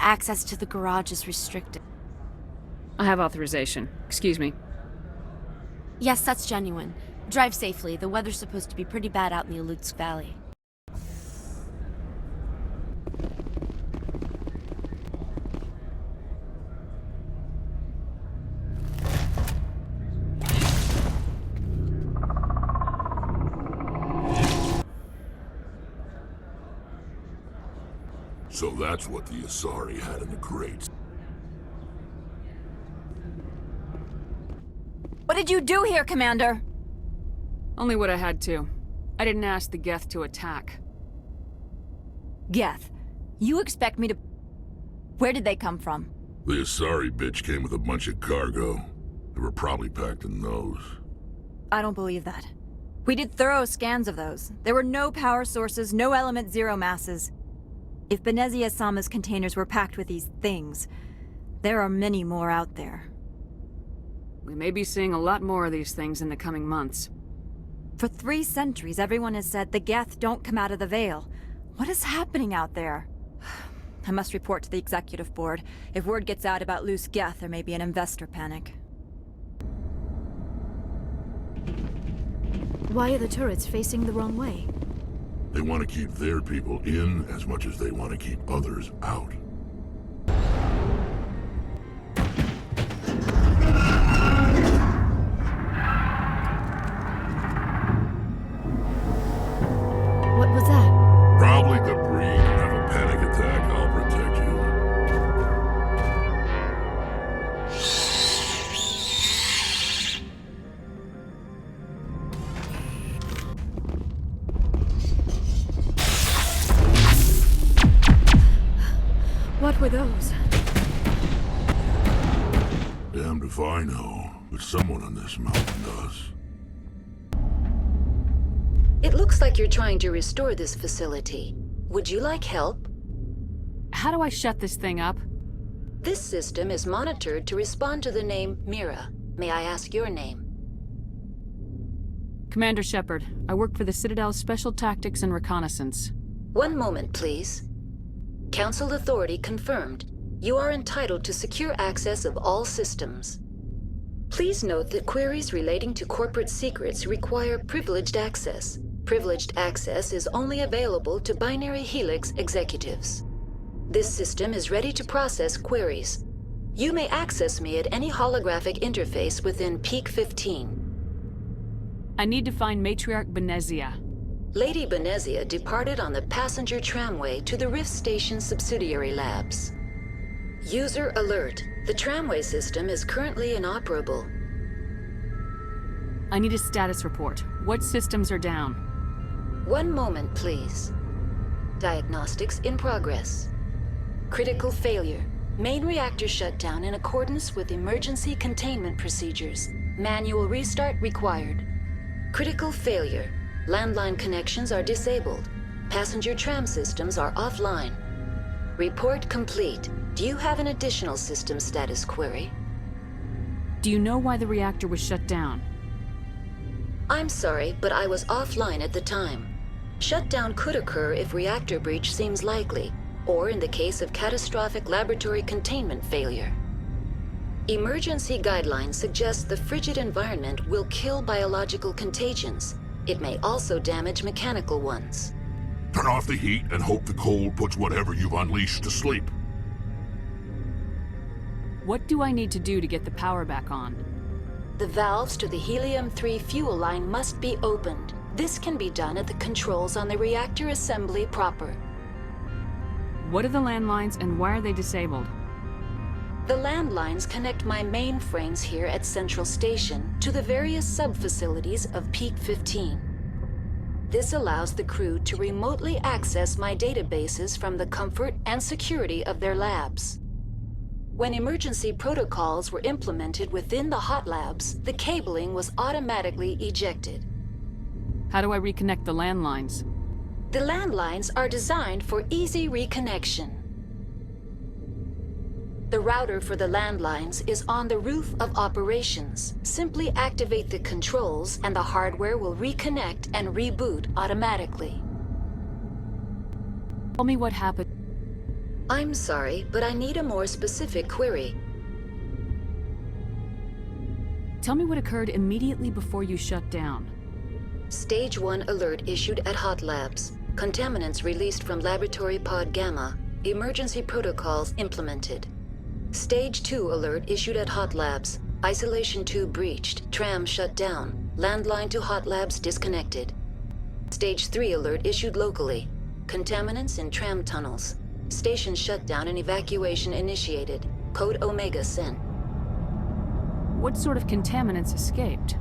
Access to the garage is restricted. I have authorization. Excuse me. Yes, that's genuine. Drive safely. The weather's supposed to be pretty bad out in the Alutsk Valley. So that's what the Asari had in the crates. What did you do here, Commander? Only what I had to. I didn't ask the Geth to attack. Geth, you expect me to... Where did they come from? The Asari bitch came with a bunch of cargo. They were probably packed in those. I don't believe that. We did thorough scans of those. There were no power sources, no element zero masses. If Benezia-sama's containers were packed with these things, there are many more out there. We may be seeing a lot more of these things in the coming months. For 3 centuries, everyone has said the Geth don't come out of the Veil. What is happening out there? I must report to the executive board. If word gets out about loose Geth, there may be an investor panic. Why are the turrets facing the wrong way? They want to keep their people in as much as they want to keep others out. What was that? Probably debris. Don't have a panic attack. I'll protect you. What were those? Damned if I know, but someone on this mountain does. It looks like you're trying to restore this facility. Would you like help? How do I shut this thing up? This system is monitored to respond to the name Mira. May I ask your name? Commander Shepard, I work for the Citadel's Special Tactics and Reconnaissance. One moment, please. Council authority confirmed. You are entitled to secure access of all systems. Please note that queries relating to corporate secrets require privileged access. Privileged access is only available to Binary Helix executives. This system is ready to process queries. You may access me at any holographic interface within Peak 15. I need to find Matriarch Benezia. Lady Benezia departed on the passenger tramway to the Rift Station subsidiary labs. User alert. The tramway system is currently inoperable. I need a status report. What systems are down? One moment, please. Diagnostics in progress. Critical failure. Main reactor shut down in accordance with emergency containment procedures. Manual restart required. Critical failure. Landline connections are disabled. Passenger tram systems are offline. Report complete. Do you have an additional system status query? Do you know why the reactor was shut down? I'm sorry, but I was offline at the time. Shutdown could occur if reactor breach seems likely, or in the case of catastrophic laboratory containment failure. Emergency guidelines suggest the frigid environment will kill biological contagions. It may also damage mechanical ones. Turn off the heat and hope the cold puts whatever you've unleashed to sleep. What do I need to do to get the power back on? The valves to the helium-3 fuel line must be opened. This can be done at the controls on the reactor assembly proper. What are the landlines and why are they disabled? The landlines connect my mainframes here at Central Station to the various sub-facilities of Peak 15. This allows the crew to remotely access my databases from the comfort and security of their labs. When emergency protocols were implemented within the hot labs, the cabling was automatically ejected. How do I reconnect the landlines? The landlines are designed for easy reconnection. The router for the landlines is on the roof of operations. Simply activate the controls and the hardware will reconnect and reboot automatically. Tell me what happened. I'm sorry, but I need a more specific query. Tell me what occurred immediately before you shut down. Stage 1 alert issued at Hot Labs. Contaminants released from Laboratory Pod Gamma. Emergency protocols implemented. Stage 2 alert issued at Hot Labs. Isolation tube breached. Tram shut down. Landline to Hot Labs disconnected. Stage 3 alert issued locally. Contaminants in tram tunnels. Station shut down and evacuation initiated. Code Omega sent. What sort of contaminants escaped?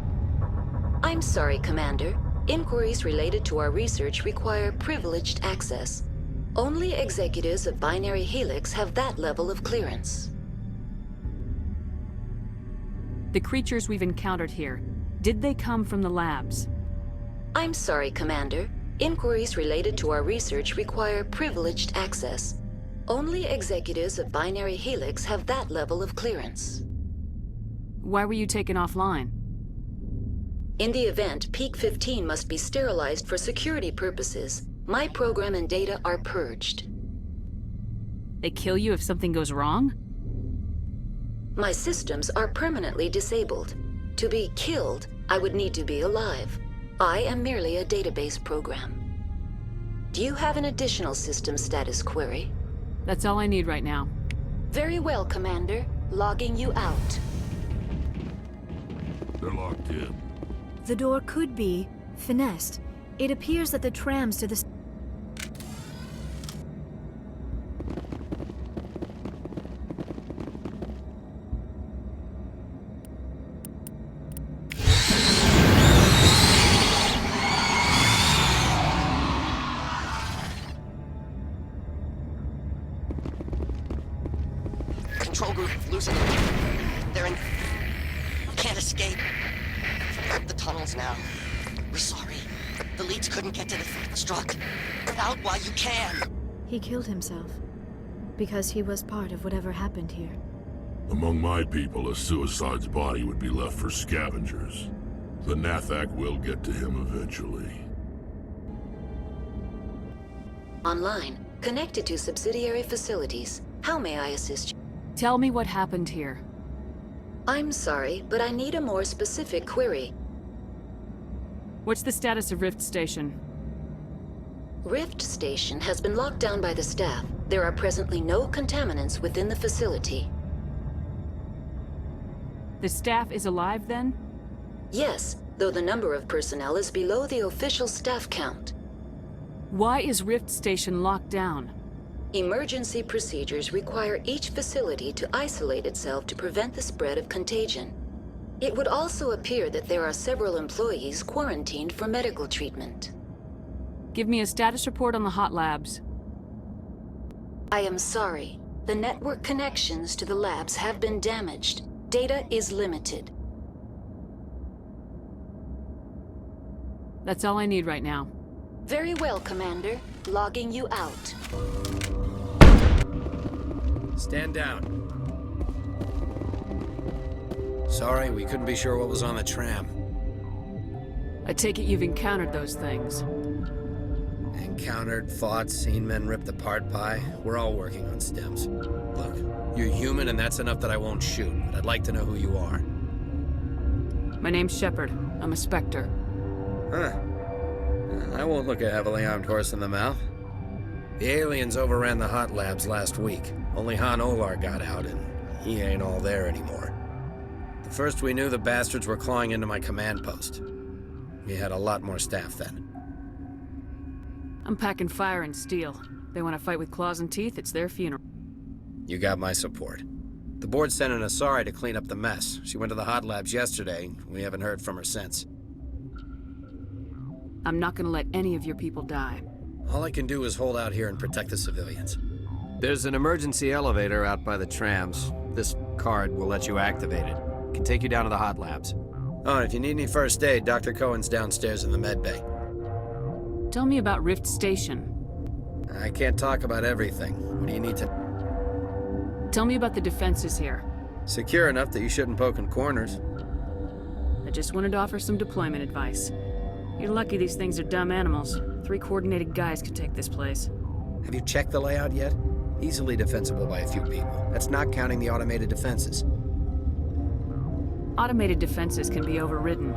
I'm sorry, Commander. Inquiries related to our research require privileged access. Only executives of Binary Helix have that level of clearance. The creatures we've encountered here, did they come from the labs? I'm sorry, Commander. Inquiries related to our research require privileged access. Only executives of Binary Helix have that level of clearance. Why were you taken offline? In the event, Peak 15 must be sterilized for security purposes. My program and data are purged. They kill you if something goes wrong? My systems are permanently disabled. To be killed, I would need to be alive. I am merely a database program. Do you have an additional system status query? That's all I need right now. Very well, Commander. Logging you out. They're locked in. The door could be finessed. It appears that the trams to the... Control group, losing them. They're in... Can't escape. The tunnels now. We're sorry. The leads couldn't get to the struck. Get out while you can. He killed himself. Because he was part of whatever happened here. Among my people, a suicide's body would be left for scavengers. The Nathak will get to him eventually. Online. Connected to subsidiary facilities. How may I assist you? Tell me what happened here. I'm sorry, but I need a more specific query. What's the status of Rift Station? Rift Station has been locked down by the staff. There are presently no contaminants within the facility. The staff is alive then? Yes, though the number of personnel is below the official staff count. Why is Rift Station locked down? Emergency procedures require each facility to isolate itself to prevent the spread of contagion. It would also appear that there are several employees quarantined for medical treatment. Give me a status report on the hot labs. I am sorry. The network connections to the labs have been damaged. Data is limited. That's all I need right now. Very well, Commander. Logging you out. Stand down. Sorry, we couldn't be sure what was on the tram. I take it you've encountered those things. Encountered, fought, seen men ripped apart by. We're all working on stems. Look, you're human and that's enough that I won't shoot, but I'd like to know who you are. My name's Shepard. I'm a Spectre. Huh. I won't look a heavily armed horse in the mouth. The aliens overran the hot labs last week. Only Han Olar got out, and he ain't all there anymore. The first we knew, the bastards were clawing into my command post. We had a lot more staff then. I'm packing fire and steel. They want to fight with claws and teeth, it's their funeral. You got my support. The board sent an Asari to clean up the mess. She went to the hot labs yesterday. We haven't heard from her since. I'm not gonna let any of your people die. All I can do is hold out here and protect the civilians. There's an emergency elevator out by the trams. This card will let you activate it. Can take you down to the hot labs. Oh, and if you need any first aid, Dr. Cohen's downstairs in the med bay. Tell me about Rift Station. I can't talk about everything. What do you need to... Tell me about the defenses here. Secure enough that you shouldn't poke in corners. I just wanted to offer some deployment advice. You're lucky these things are dumb animals. 3 coordinated guys could take this place. Have you checked the layout yet? Easily defensible by a few people. That's not counting the automated defenses. Automated defenses can be overridden.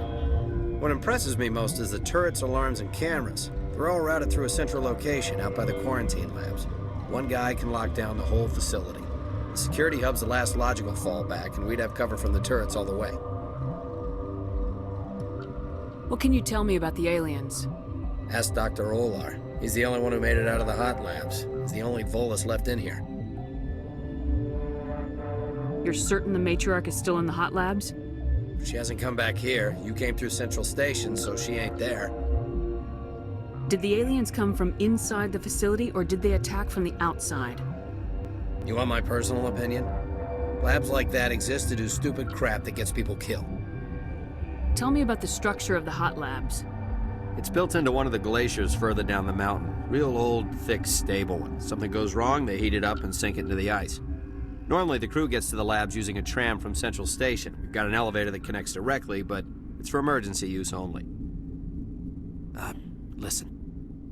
What impresses me most is the turrets, alarms, and cameras. They're all routed through a central location out by the quarantine labs. One guy can lock down the whole facility. The security hub's the last logical fallback, and we'd have cover from the turrets all the way. What can you tell me about the aliens? Ask Dr. Olar. He's the only one who made it out of the hot labs. He's the only Volus left in here. You're certain the matriarch is still in the hot labs? She hasn't come back here. You came through Central Station, so she ain't there. Did the aliens come from inside the facility, or did they attack from the outside? You want my personal opinion? Labs like that exist to do stupid crap that gets people killed. Tell me about the structure of the hot labs. It's built into one of the glaciers further down the mountain. Real old, thick, stable one. Something goes wrong, they heat it up and sink it into the ice. Normally, the crew gets to the labs using a tram from Central Station. We've got an elevator that connects directly, but it's for emergency use only. Listen.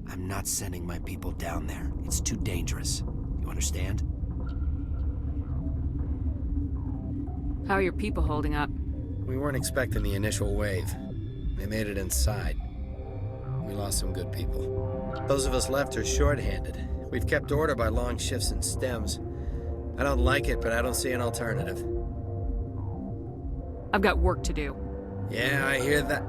I'm not sending my people down there. It's too dangerous. You understand? How are your people holding up? We weren't expecting the initial wave. They made it inside. We lost some good people. Those of us left are short-handed. We've kept order by long shifts and stems. I don't like it, but I don't see an alternative. I've got work to do. Yeah, I hear that.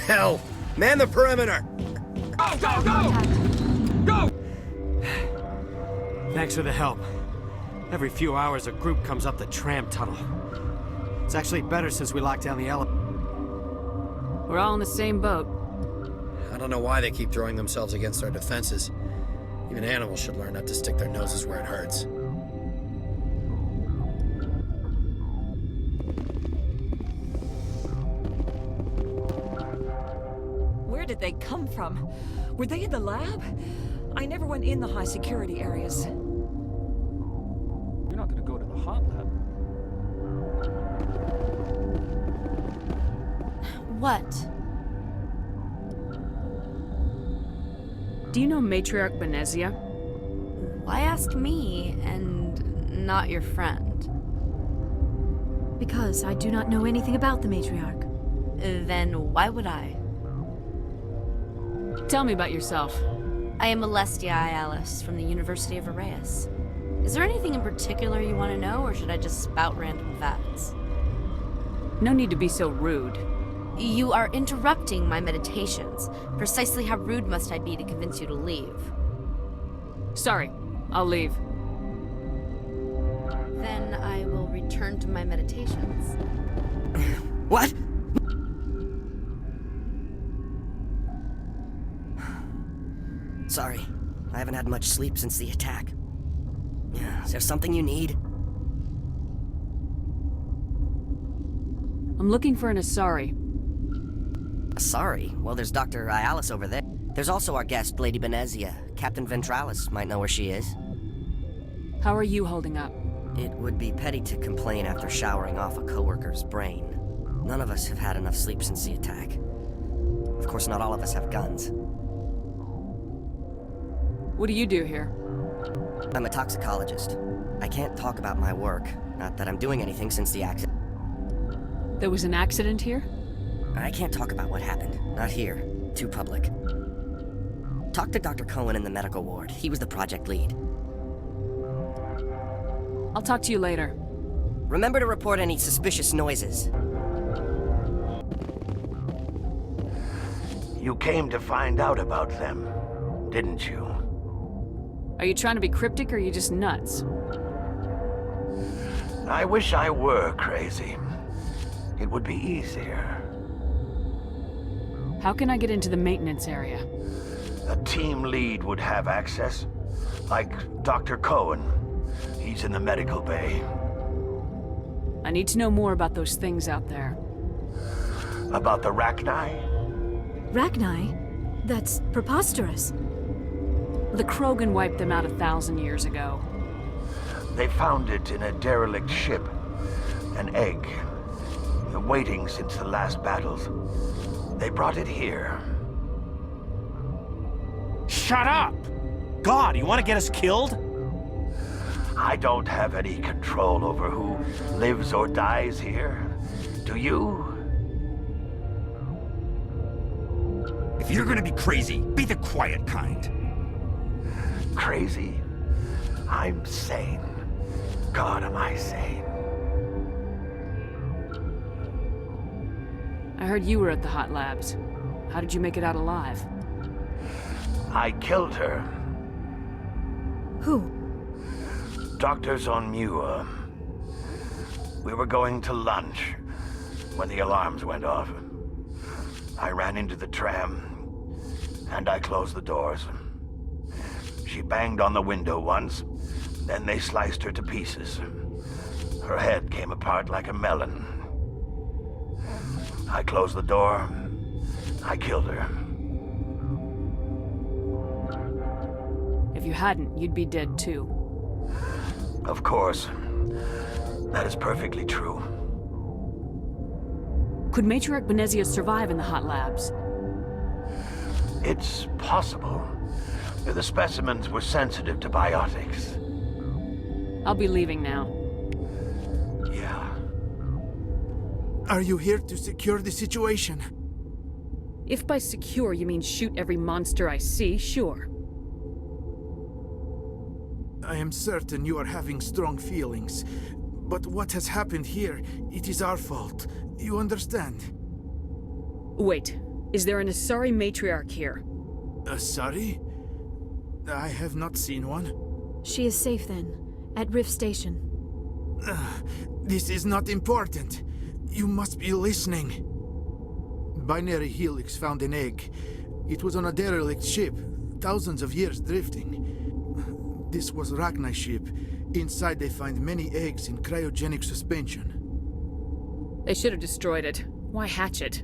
Hell! Man the perimeter! Go, go, go! Go! Thanks for the help. Every few hours, a group comes up the tram tunnel. It's actually better since we locked down the elevator. We're all in the same boat. I don't know why they keep throwing themselves against our defenses. Even animals should learn not to stick their noses where it hurts. Where did they come from? Were they in the lab? I never went in the high security areas. You're not gonna go to the hot lab. What? Do you know Matriarch Benezia? Why ask me and not your friend? Because I do not know anything about the matriarch. Then why would I? Tell me about yourself. I am Alestia Alice from the University of Arraeus. Is there anything in particular you want to know, or should I just spout random facts? No need to be so rude. You are interrupting my meditations. Precisely how rude must I be to convince you to leave? Sorry, I'll leave. Then I will return to my meditations. What? Sorry, I haven't had much sleep since the attack. Is there something you need? I'm looking for an Asari. Sorry. Well, there's Dr. Ialis over there. There's also our guest, Lady Benezia. Captain Ventralis might know where she is. How are you holding up? It would be petty to complain after showering off a coworker's brain. None of us have had enough sleep since the attack. Of course, not all of us have guns. What do you do here? I'm a toxicologist. I can't talk about my work. Not that I'm doing anything since the accident. There was an accident here? I can't talk about what happened. Not here. Too public. Talk to Dr. Cohen in the medical ward. He was the project lead. I'll talk to you later. Remember to report any suspicious noises. You came to find out about them, didn't you? Are you trying to be cryptic, or are you just nuts? I wish I were crazy. It would be easier. How can I get into the maintenance area? A team lead would have access. Like Dr. Cohen. He's in the medical bay. I need to know more about those things out there. About the Rachni? Rachni? That's preposterous. The Krogan wiped them out 1,000 years ago. They found it in a derelict ship. An egg. Waiting since the last battles. They brought it here. Shut up! god, you want to get us killed? I don't have any control over who lives or dies here. Do you? If you're gonna be crazy, be the quiet kind. Crazy? I'm sane. God, am I sane. I heard you were at the hot labs. How did you make it out alive? I killed her. Who? Doctors on Muir. We were going to lunch when the alarms went off. I ran into the tram, and I closed the doors. She banged on the window once, then they sliced her to pieces. Her head came apart like a melon. I closed the door. I killed her. If you hadn't, you'd be dead too. Of course. That is perfectly true. Could Matriarch Benezia survive in the hot labs? It's possible. The specimens were sensitive to biotics. I'll be leaving now. Yeah. Are you here to secure the situation? If by secure you mean shoot every monster I see, sure. I am certain you are having strong feelings. But what has happened here, it is our fault. You understand? Wait, is there an Asari matriarch here? Asari? I have not seen one. She is safe then, at Rift Station. This is not important. You must be listening. Binary Helix found an egg. It was on a derelict ship, thousands of years drifting. This was Rachni's ship. Inside they find many eggs in cryogenic suspension. They should have destroyed it. Why hatch it?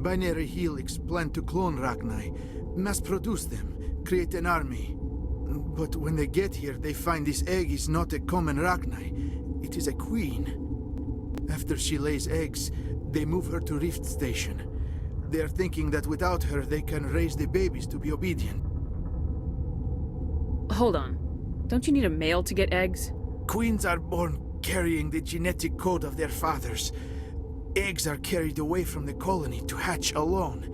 Binary Helix planned to clone Rachni, mass-produce them, create an army. But when they get here, they find this egg is not a common Rachni. It is a queen. After she lays eggs, they move her to Rift Station. They are thinking that without her, they can raise the babies to be obedient. Hold on. Don't you need a male to get eggs? Queens are born carrying the genetic code of their fathers. Eggs are carried away from the colony to hatch alone.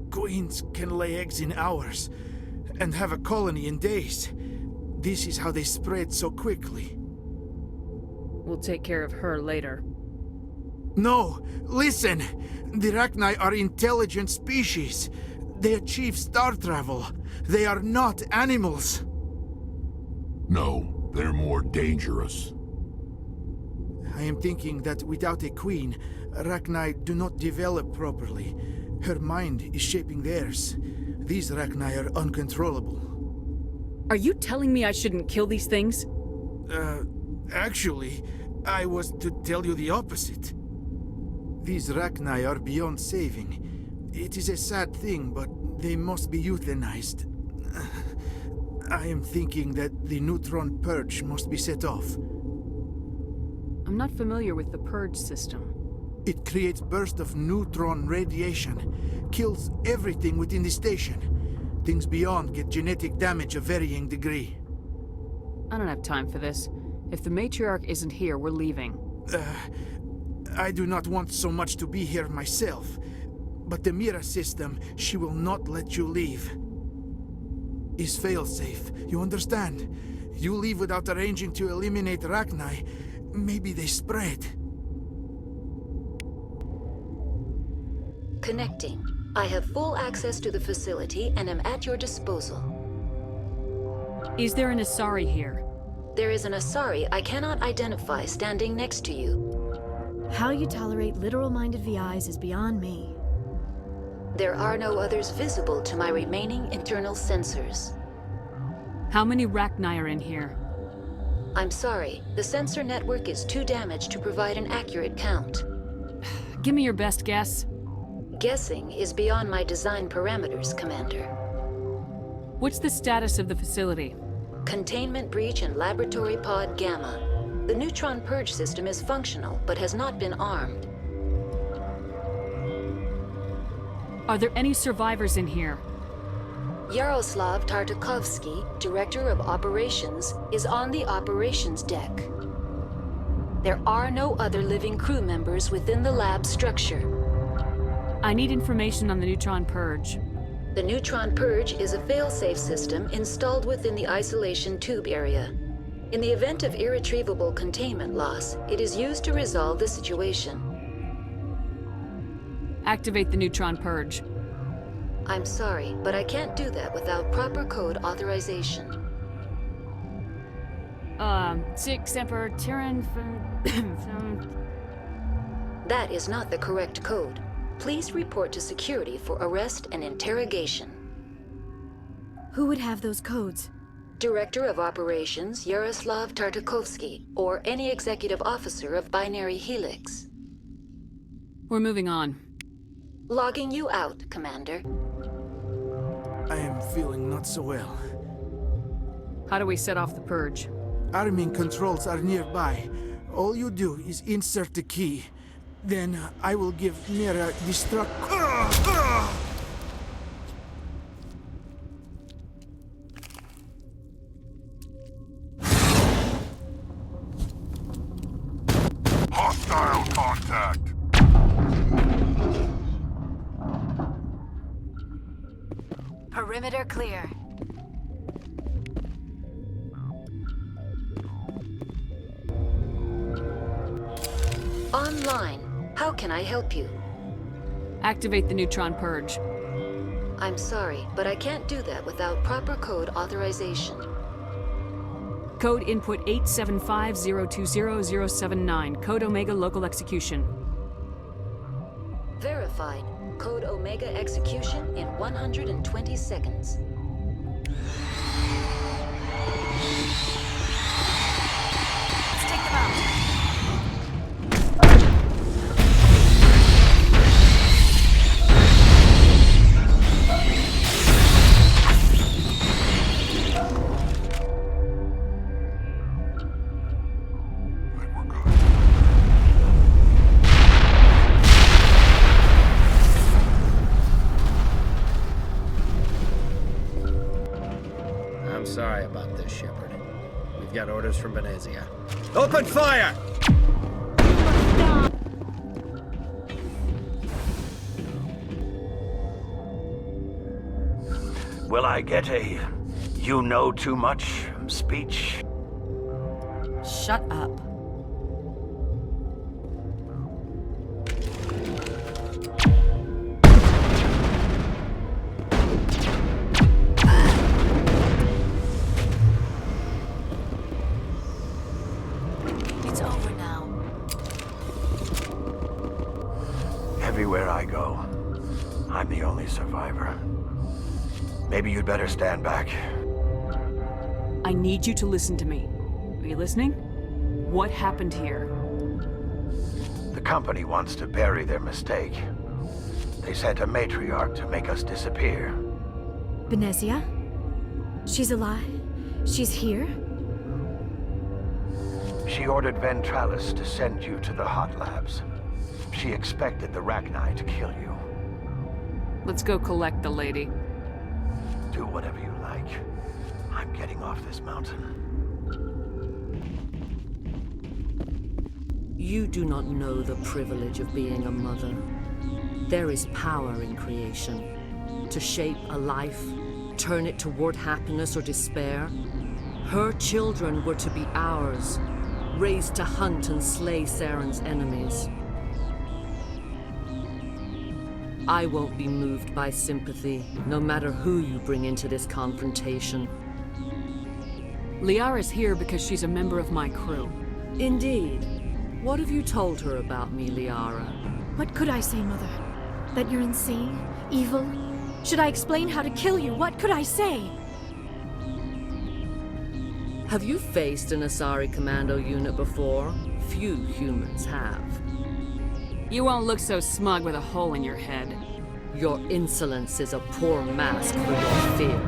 Queens can lay eggs in hours, and have a colony in days. This is how they spread so quickly. We'll take care of her later. No! Listen! The Rachni are intelligent species. They achieve star travel. They are not animals. No, they're more dangerous. I am thinking that without a queen, Rachni do not develop properly. Her mind is shaping theirs. These Rachni are uncontrollable. Are you telling me I shouldn't kill these things? Actually, I was to tell you the opposite. These Rachni are beyond saving. It is a sad thing, but they must be euthanized. I am thinking that the neutron purge must be set off. I'm not familiar with the purge system. It creates bursts of neutron radiation, kills everything within the station. Things beyond get genetic damage of varying degree. I don't have time for this. If the matriarch isn't here, we're leaving. I do not want so much to be here myself. But the Mira system, she will not let you leave. Is fail-safe, you understand? You leave without arranging to eliminate Rachni, maybe they spread. Connecting. I have full access to the facility and am at your disposal. Is there an Asari here? There is an Asari I cannot identify standing next to you. How you tolerate literal-minded VIs is beyond me. There are no others visible to my remaining internal sensors. How many Rachni are in here? I'm sorry, the sensor network is too damaged to provide an accurate count. Give me your best guess. Guessing is beyond my design parameters, Commander. What's the status of the facility? Containment breach in Laboratory Pod Gamma. The neutron purge system is functional, but has not been armed. Are there any survivors in here? Yaroslav Tartakovsky, Director of Operations, is on the operations deck. There are no other living crew members within the lab structure. I need information on the neutron purge. The neutron purge is a fail-safe system installed within the isolation tube area. In the event of irretrievable containment loss, it is used to resolve the situation. Activate the neutron purge. I'm sorry, but I can't do that without proper code authorization. Sic Semper Tyrann. That is not the correct code. Please report to security for arrest and interrogation. Who would have those codes? Director of Operations Yaroslav Tartakovsky, or any executive officer of Binary Helix. We're moving on. Logging you out, Commander. I am feeling not so well. How do we set off the purge? Arming controls are nearby. All you do is insert the key. Then I will give Mira destruct. Hostile contact! Perimeter clear. Online. How can I help you? Activate the neutron purge. I'm sorry, but I can't do that without proper code authorization. Code input 875020079. Code Omega local execution. Verified. Code Omega execution in 120 seconds. Let's take them out. I'm sorry about this, Shepard. We've got orders from Venezia. Open fire! Will I get a "you know too much" speech? Shut up. It's over now. Everywhere I go, I'm the only survivor. Maybe you'd better stand back. I need you to listen to me. Are you listening? What happened here? The company wants to bury their mistake. They sent a matriarch to make us disappear. Venezia? She's alive? She's here? She ordered Ventralis to send you to the hot labs. She expected the Rachni to kill you. Let's go collect the lady. Do whatever you like. I'm getting off this mountain. You do not know the privilege of being a mother. There is power in creation. To shape a life, turn it toward happiness or despair. Her children were to be ours, raised to hunt and slay Saren's enemies. I won't be moved by sympathy, no matter who you bring into this confrontation. Liara's here because she's a member of my crew. Indeed. What have you told her about me, Liara? What could I say, Mother? That you're insane? Evil? Should I explain how to kill you? What could I say? Have you faced an Asari commando unit before? Few humans have. You won't look so smug with a hole in your head. Your insolence is a poor mask for your fear.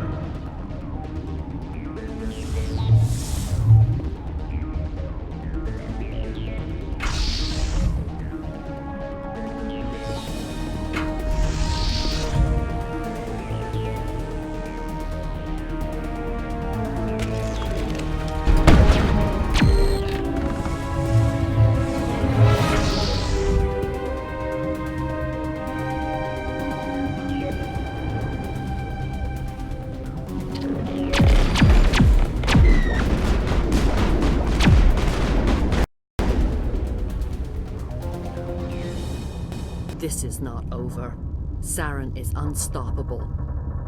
This is not over. Saren is unstoppable.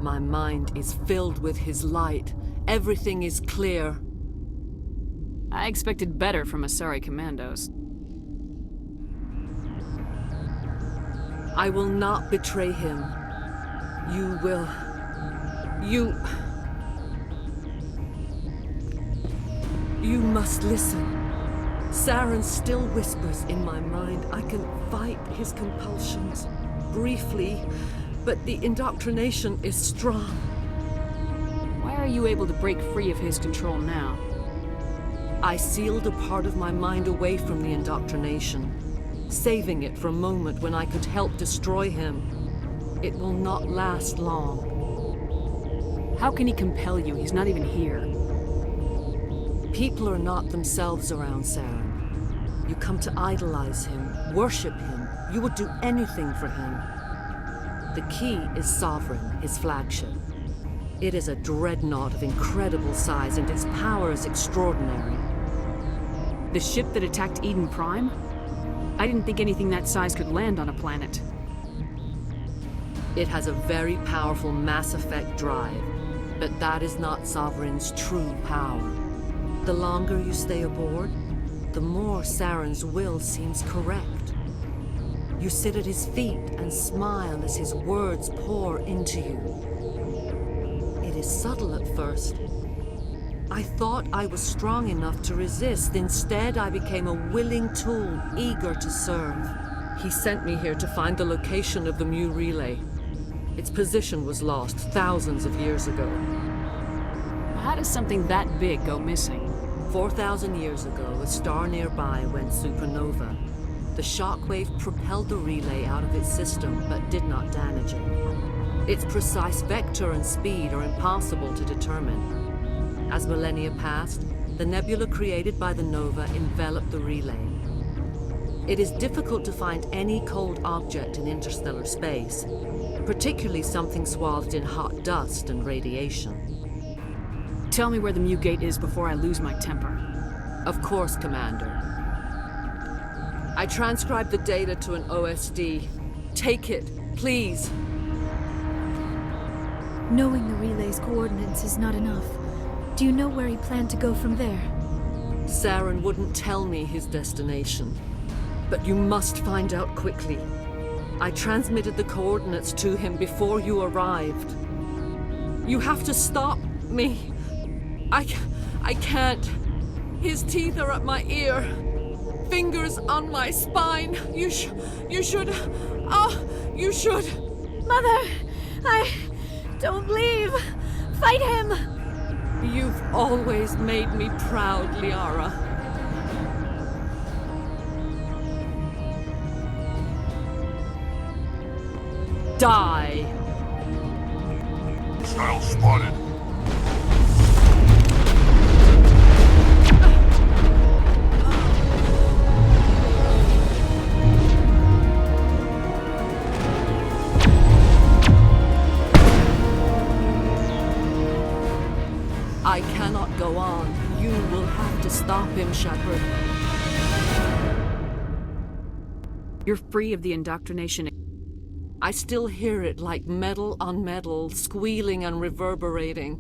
My mind is filled with his light. Everything is clear. I expected better from Asari commandos. I will not betray him. You will... You must listen. Saren still whispers in my mind. I can fight his compulsions. Briefly, but the indoctrination is strong. Why are you able to break free of his control now? I sealed a part of my mind away from the indoctrination, saving it for a moment when I could help destroy him. It will not last long. How can he compel you? He's not even here. People are not themselves around Saren. You come to idolize him, worship him. You would do anything for him. The key is Sovereign, his flagship. It is a dreadnought of incredible size, and its power is extraordinary. The ship that attacked Eden Prime? I didn't think anything that size could land on a planet. It has a very powerful Mass Effect drive, but that is not Sovereign's true power. The longer you stay aboard, the more Saren's will seems correct. You sit at his feet and smile as his words pour into you. It is subtle at first. I thought I was strong enough to resist. Instead, I became a willing tool, eager to serve. He sent me here to find the location of the Mu relay. Its position was lost thousands of years ago. How does something that big go missing? 4,000 years ago, a star nearby went supernova. The shockwave propelled the relay out of its system, but did not damage it. Its precise vector and speed are impossible to determine. As millennia passed, the nebula created by the nova enveloped the relay. It is difficult to find any cold object in interstellar space, particularly something swathed in hot dust and radiation. Tell me where the Mu Gate is before I lose my temper. Of course, Commander. I transcribed the data to an OSD. Take it, please. Knowing the relay's coordinates is not enough. Do you know where he planned to go from there? Saren wouldn't tell me his destination. But you must find out quickly. I transmitted the coordinates to him before you arrived. You have to stop me. I can't. His teeth are at my ear. Fingers on my spine. You should. You should. Mother, don't leave. Fight him. You've always made me proud, Liara. Die. Child spotted. I cannot go on. You will have to stop him, Shepard. You're free of the indoctrination. I still hear it like metal on metal, squealing and reverberating.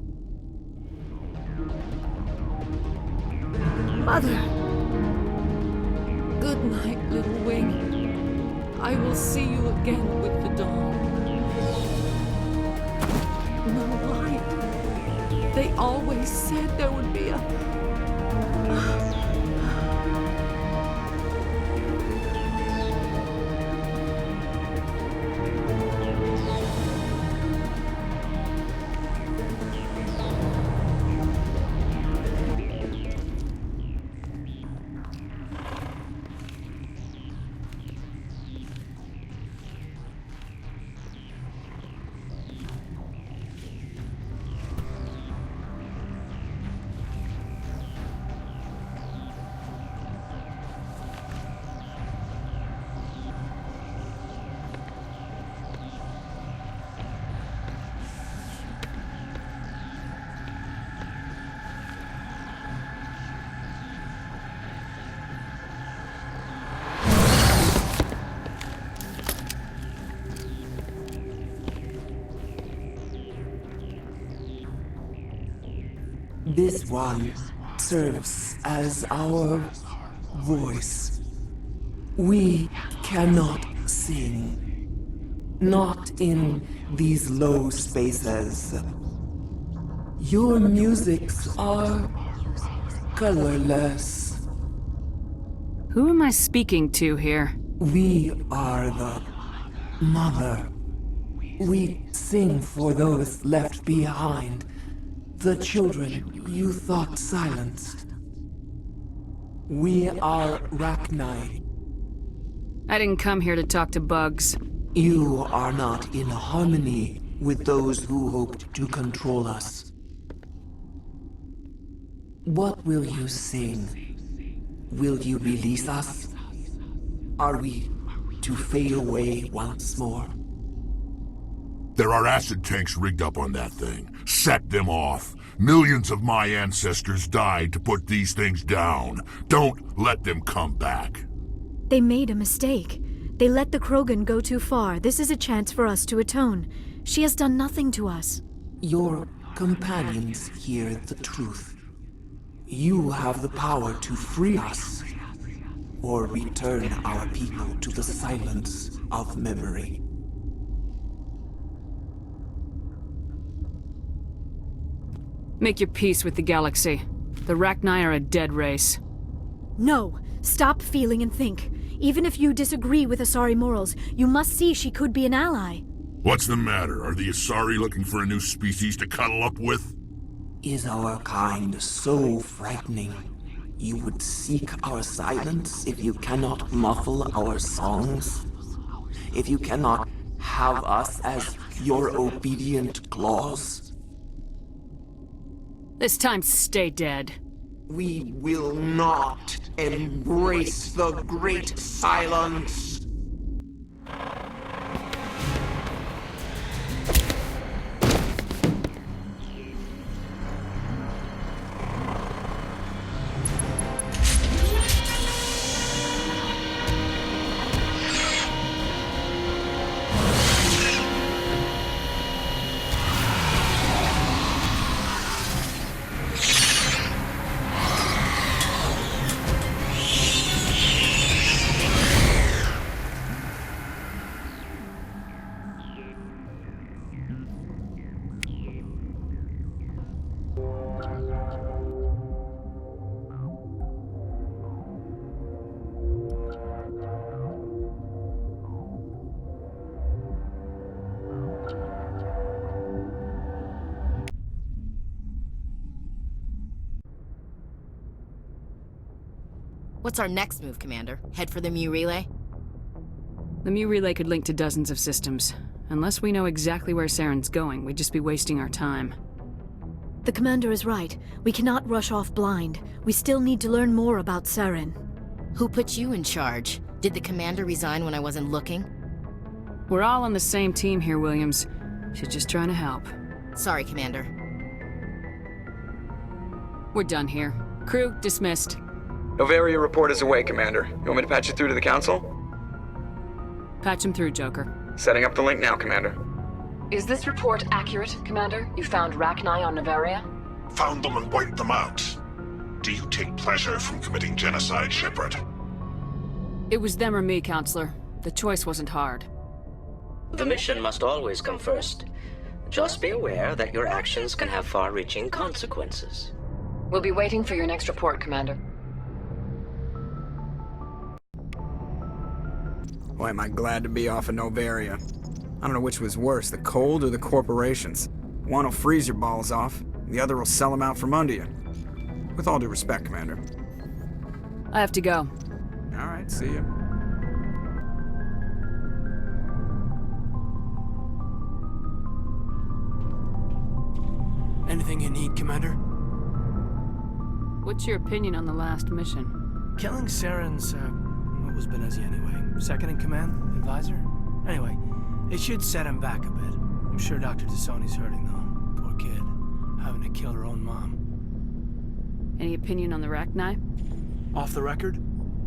Mother! Good night, little wing. I will see you again with the dawn. No light. They always said there would be a... This one serves as our voice. We cannot sing. Not in these low spaces. Your musics are colorless. Who am I speaking to here? We are the mother. We sing for those left behind. The children you thought silenced. We are Rachni. I didn't come here to talk to bugs. You are not in harmony with those who hoped to control us. What will you sing? Will you release us? Are we to fade away once more? There are acid tanks rigged up on that thing. Set them off. Millions of my ancestors died to put these things down. Don't let them come back. They made a mistake. They let the Krogan go too far. This is a chance for us to atone. She has done nothing to us. Your companions hear the truth. You have the power to free us, or return our people to the silence of memory. Make your peace with the galaxy. The Rachni are a dead race. No! Stop feeling and think. Even if you disagree with Asari morals, you must see she could be an ally. What's the matter? Are the Asari looking for a new species to cuddle up with? Is our kind so frightening? You would seek our silence if you cannot muffle our songs? If you cannot have us as your obedient claws? This time, stay dead. We will not embrace the great silence. What's our next move, Commander? Head for the Mu Relay? The Mu Relay could link to dozens of systems. Unless we know exactly where Saren's going, we'd just be wasting our time. The Commander is right. We cannot rush off blind. We still need to learn more about Saren. Who put you in charge? Did the Commander resign when I wasn't looking? We're all on the same team here, Williams. She's just trying to help. Sorry, Commander. We're done here. Crew, dismissed. Novaria report is away, Commander. You want me to patch you through to the Council? Patch him through, Joker. Setting up the link now, Commander. Is this report accurate, Commander? You found Rachni on Novaria? Found them and wiped them out. Do you take pleasure from committing genocide, Shepard? It was them or me, Counselor. The choice wasn't hard. The mission must always come first. Just be aware that your actions can have far-reaching consequences. We'll be waiting for your next report, Commander. Boy, am I glad to be off of Novaria. I don't know which was worse, the cold or the corporations. One will freeze your balls off, the other will sell them out from under you. With all due respect, Commander. I have to go. Alright, see ya. Anything you need, Commander? What's your opinion on the last mission? Killing Saren's, what was Benezia anyway? Second in command? Advisor? Anyway, it should set him back a bit. I'm sure Dr. Tassoni's hurting, though. Poor kid. Having to kill her own mom. Any opinion on the Rachni? Off the record,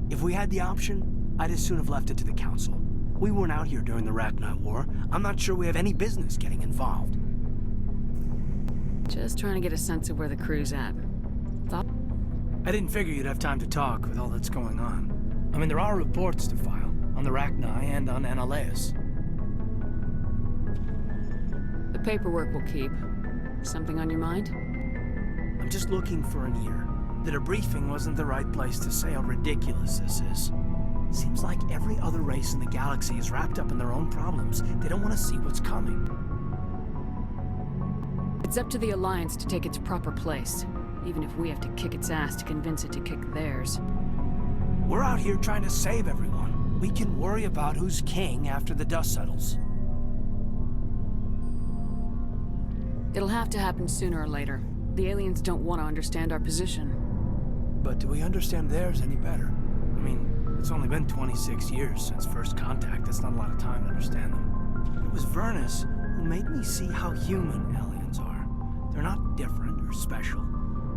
if we had the option, I'd as soon have left it to the Council. We weren't out here during the Rachni War. I'm not sure we have any business getting involved. Just trying to get a sense of where the crew's at. I didn't figure you'd have time to talk with all that's going on. I mean, there are reports to file on the Rachni and on Annaleus. The paperwork will keep. Something on your mind? I'm just looking for an ear. The debriefing wasn't the right place to say how ridiculous this is. Seems like every other race in the galaxy is wrapped up in their own problems. They don't want to see what's coming. It's up to the Alliance to take its proper place, even if we have to kick its ass to convince it to kick theirs. We're out here trying to save everyone. We can worry about who's king after the dust settles. It'll have to happen sooner or later. The aliens don't want to understand our position. But do we understand theirs any better? I mean, it's only been 26 years since first contact. That's not a lot of time to understand them. It was Vernus who made me see how human aliens are. They're not different or special.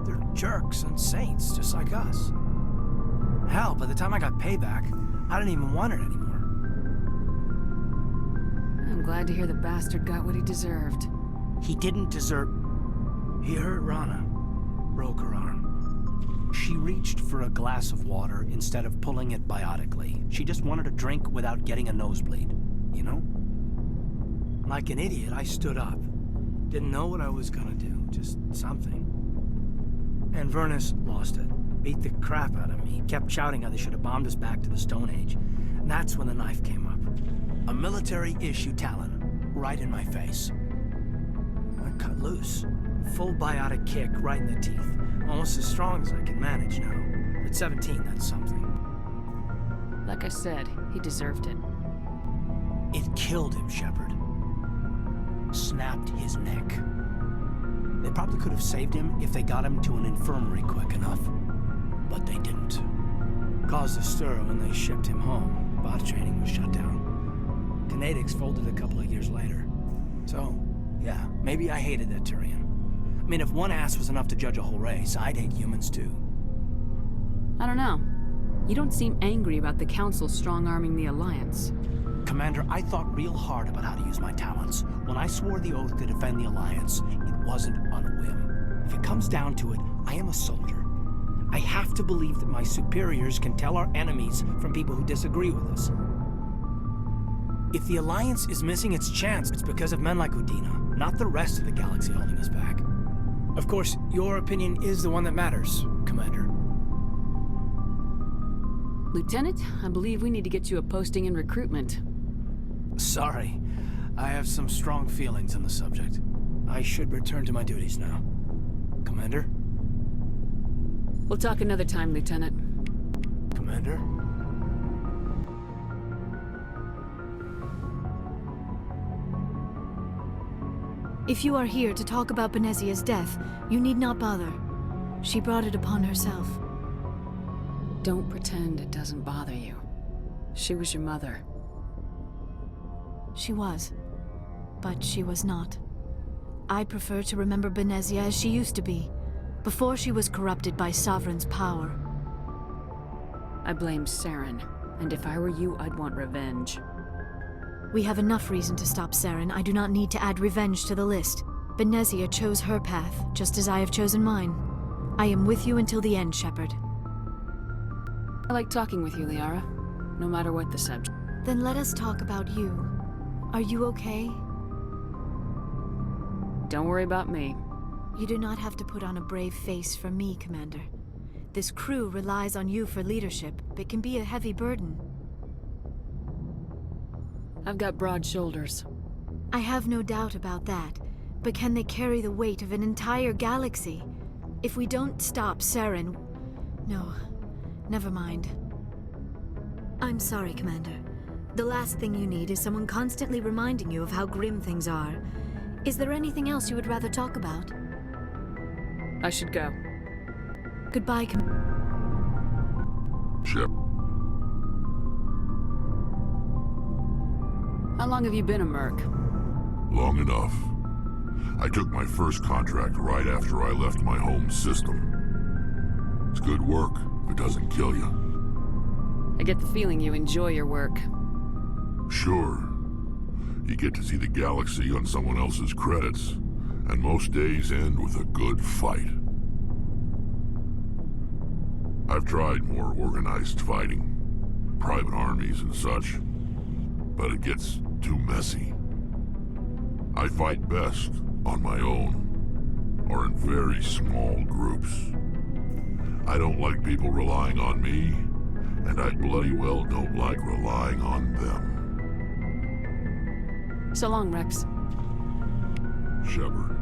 They're jerks and saints, just like us. Hell, by the time I got payback, I didn't even want it anymore. I'm glad to hear the bastard got what he deserved. He didn't deserve... He hurt Rana. Broke her arm. She reached for a glass of water instead of pulling it biotically. She just wanted a drink without getting a nosebleed, you know? Like an idiot, I stood up. Didn't know what I was gonna do, just something. And Vernus lost it. Beat the crap out of me. Kept shouting how they should have bombed us back to the Stone Age. And that's when the knife came up. A military-issue talon, right in my face. I cut loose. Full biotic kick right in the teeth. Almost as strong as I can manage now. At 17, that's something. Like I said, he deserved it. It killed him, Shepard. Snapped his neck. They probably could have saved him if they got him to an infirmary quick enough. But they didn't. Caused a stir when they shipped him home. Bot training was shut down. Kinetics folded a couple of years later. So, yeah, maybe I hated that Turian. I mean, if one ass was enough to judge a whole race, I'd hate humans too. I don't know. You don't seem angry about the Council strong-arming the Alliance. Commander, I thought real hard about how to use my talents. When I swore the oath to defend the Alliance, it wasn't on a whim. If it comes down to it, I am a soldier. I have to believe that my superiors can tell our enemies from people who disagree with us. If the Alliance is missing its chance, it's because of men like Udina, not the rest of the galaxy holding us back. Of course, your opinion is the one that matters, Commander. Lieutenant, I believe we need to get you a posting in recruitment. Sorry. I have some strong feelings on the subject. I should return to my duties now. Commander? We'll talk another time, Lieutenant. Commander? If you are here to talk about Benezia's death, you need not bother. She brought it upon herself. Don't pretend it doesn't bother you. She was your mother. She was. But she was not. I prefer to remember Benezia as she used to be, before she was corrupted by Sovereign's power. I blame Saren, and if I were you, I'd want revenge. We have enough reason to stop Saren. I do not need to add revenge to the list. Benezia chose her path, just as I have chosen mine. I am with you until the end, Shepard. I like talking with you, Liara, no matter what the subject. Then let us talk about you. Are you okay? Don't worry about me. You do not have to put on a brave face for me, Commander. This crew relies on you for leadership. It can be a heavy burden. I've got broad shoulders. I have no doubt about that. But can they carry the weight of an entire galaxy? If we don't stop Saren... No, never mind. I'm sorry, Commander. The last thing you need is someone constantly reminding you of how grim things are. Is there anything else you would rather talk about? I should go. Goodbye, Shep. How long have you been a merc? Long enough. I took my first contract right after I left my home system. It's good work if it doesn't kill you. I get the feeling you enjoy your work. Sure. You get to see the galaxy on someone else's credits. And most days end with a good fight. I've tried more organized fighting, private armies and such, but it gets too messy. I fight best on my own, or in very small groups. I don't like people relying on me, and I bloody well don't like relying on them. So long, Rex. Shepard.